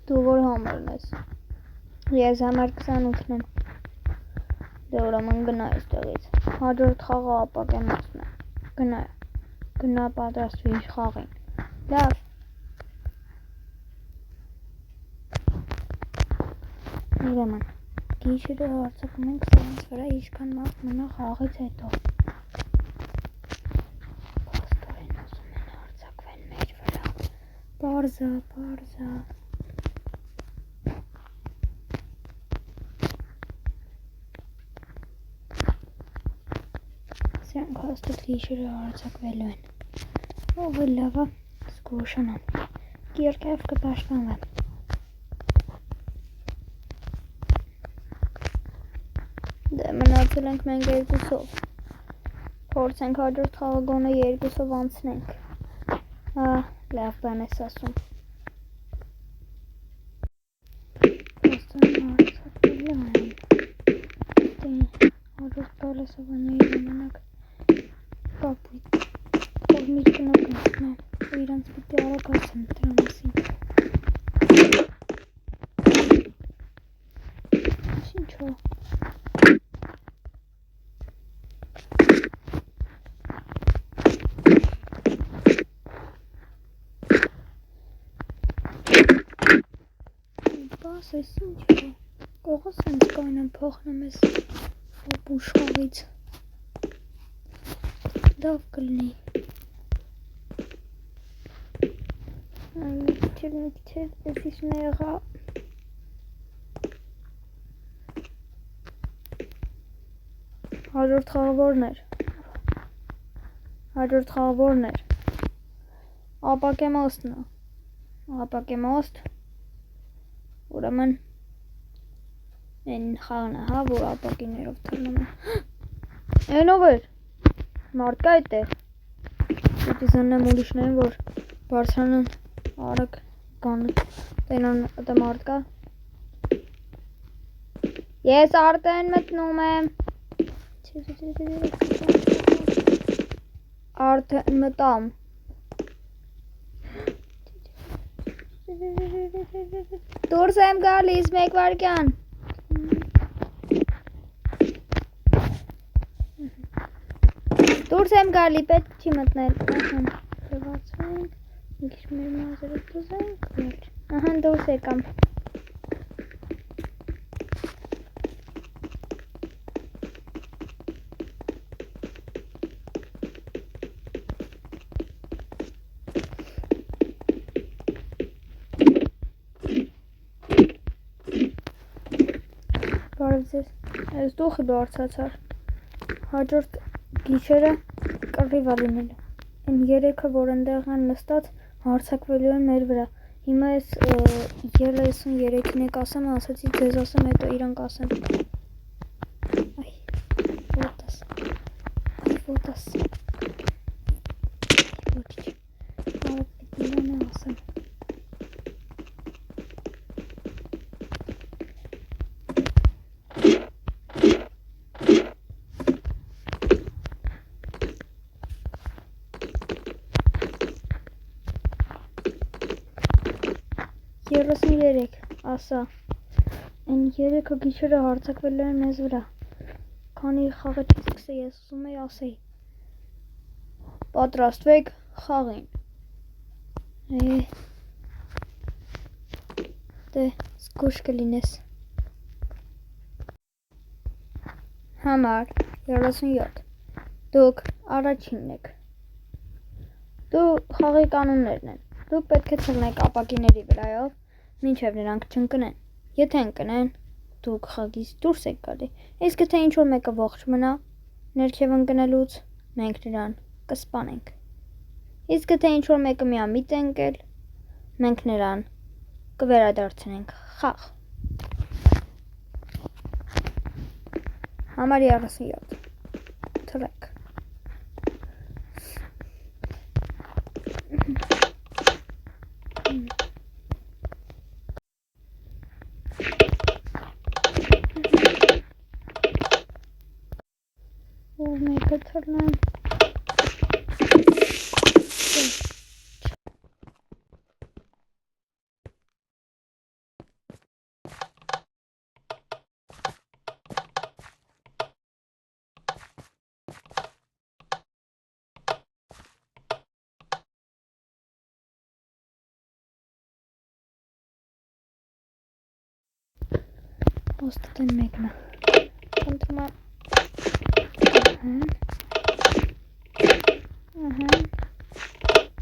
Դու որ համարն ես։ Ես համար 28-ն եմ։ Դե ուրեմն գնա այստեղից։ Հաջորդ խաղը ապակենացն է։ Գնա պատրաստվի խաղին։ Լավ։ Ուրեմն գիշերը հարձակում ենք սրանց վրա, ինչքան մարդ մնա խաղից հետո։ Պաստորեն ասում են հարձակվեն մեր վրա։ Պարզա։ Սրանք հաստատ գիշերը հարձակվելու են։ Ով է լավա զգուշանան։ Երկև կպաշտպանվեն։ Դե մնացել ենք մենք երկուսով։ Փորձենք հաջորդ խաղը գոնե երկուսով անցնենք։ Լավ բան ես ասում։ Պաստորեն հարձակվելու են։ Դե հաջորդ գալեսովանների ժամանակ կապույտ կողմից կնոկնեն ու իրանց պիտի արագ ասեն դրա մասին։ Ինչո՞։ Բաս ես ինչ է, կողոս ենք կայնան փոխնեմ ես ուշխաղից, լավ կլնի, միքչև էսիշ նեղա, հաջորդ խաղը որն էր, ապակեմոստն է, ապակեմոստ, ուրեմն են խաղն է, հա, որ ապակիներով թռնում է, ենով էր, մարդկա այդ է, պիտի զննեմ ուրիշներին, որ բարձրանան արագ կան, տենան ըտը մարդկա, ես արդեն մտնում եմ, արդեն մտամ, դուրս եմ գալիս մեկ վարկյան, դուրս եմ գալի, պետք չի մտնել, լվացվենք, մի քիչ մեր մազերը տուզենք, վերջ, դուրս եկամ, բարև ձեզ, ես դուխի բարձացար, հաջորդ գիշերը կռիվ լինելու, են երեքը, որ ընդեղ են նստած, հարձակվելու են մեր վրա, հիմա ես 33-ին եք ասեմ, ասացի ձեզ ասեմ, հետո իրանք ասեմ, այ, ոտաս, ոչիչ, արդ պիտիլան է ասեմ, երեք, ասա, են երեքը գիշերը հարձակվելու են մեզ վրա, քանի խաղը չի սկսե, ես ուզում էի ասեի, պատրաստվեք խաղին, դե զգուշ կլինես, համար 37, դուք առաջինն եք, դու խաղի կանոններն են, դուք պետք է թռնեք ապակիների վրայով, մինչև նրանք չընկնեն, եթե ընկնեն, դուք խաղից դուրս եք գալի, իսկ եթե ինչ-որ մեկը ողջ մնա, ներքև ընկնելուց, մենք նրան կսպանենք, իսկ եթե ինչ-որ մեկը միամիտ է ընկել, մենք նրան կվերադարձնենք խաղ, համար 37, թռեք, մեկը թռնեմ, Ոստտեն մեկնա։ Կընտրում եմ։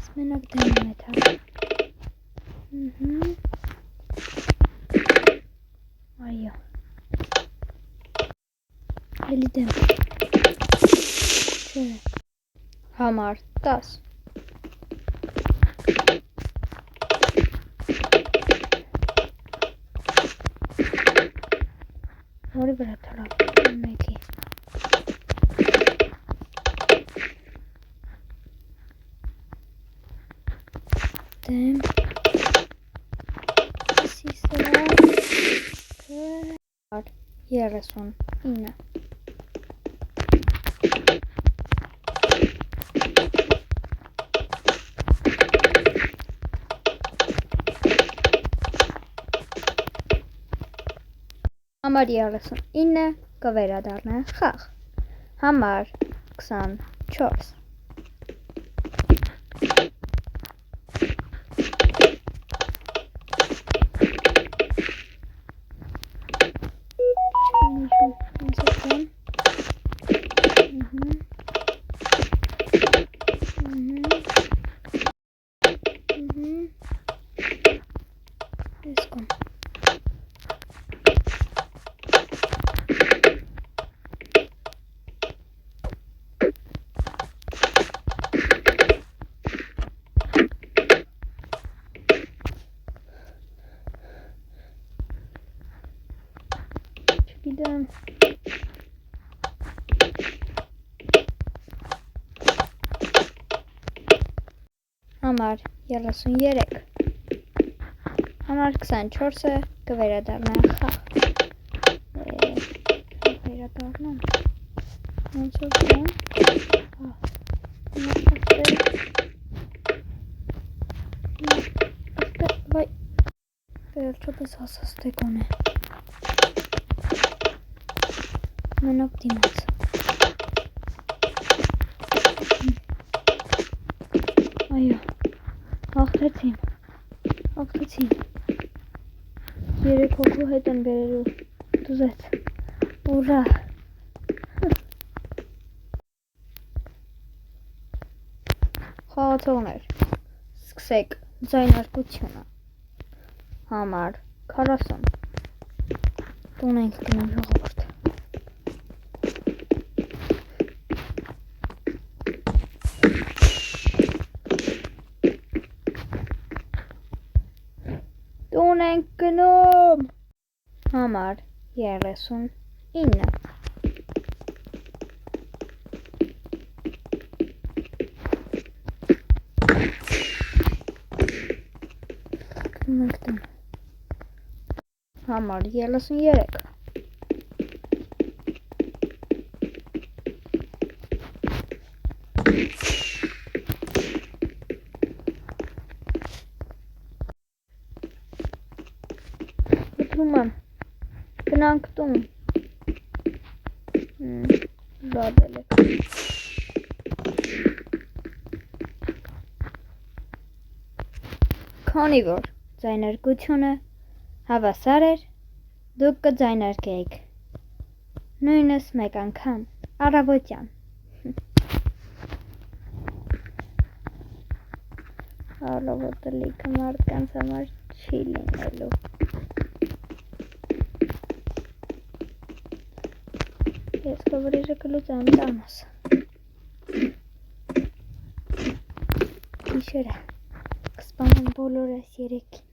Սմենակ դենում է թա։ Այո։ Էլի դեմ։ Չէ։ Համար 10։ Որի վրա թռավ մեկի։ Դեմ։ Սիսրա։ 39։ Համար 39 կվերադառնա խաղ։ Համար 24։ Չգիտեմ։ Համար 33։ Համար 24-ը կվերադառնա խաղ։ Վերադառնամ։ Ոնց որ դեմ։ Վայ։ Վերջապես հասաստեկոն է։ Մենակ դիմաց։ Այո, հաղթեցին։ 3 հոգու հետ են բերելու, դուզեց, ուրա։ Խաղացողներ, սկսեք ձայնարկությունը։ Համար 40։ Տուն ենք գնում ժողովուրդ։ Տուն ենք գնում։ Համար 39։ Գնում ենք տուն։ Համար 33։ Գնանք տուն։ Զադել եք։ Քանի որ ձայնարկությունը հավասար էր, դուք կձայնարկեիք նույնս մեկ անգամ առավոտյան։ Առավոտը լիքը մարդկանց համար չի լինելու։ Ես կվրիժը կլուծեմ տանս։ Գիշերը կսպանեմ բոլորս երեքին։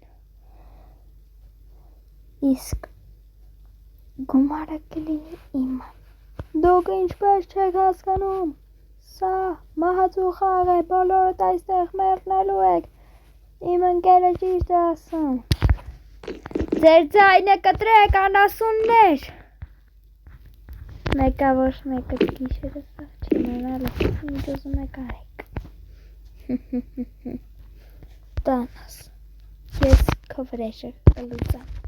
Իսկ գումարը կլինի իմը։ Դուք ինչպես չեք հասկանում։ Սա մահացու խաղ է, բոլորդ այստեղ մեռնելու եք։ Իմ ընկերը ճիշտ է ասում։ Ձեր ձայնը կտրեք անասուններ։ Մեկը ոչ մեկը գիշերը սաղ չի մենալը, ինչ ուզում եք արեք։ Տանս, ես քո վրեժը կլուծեմ։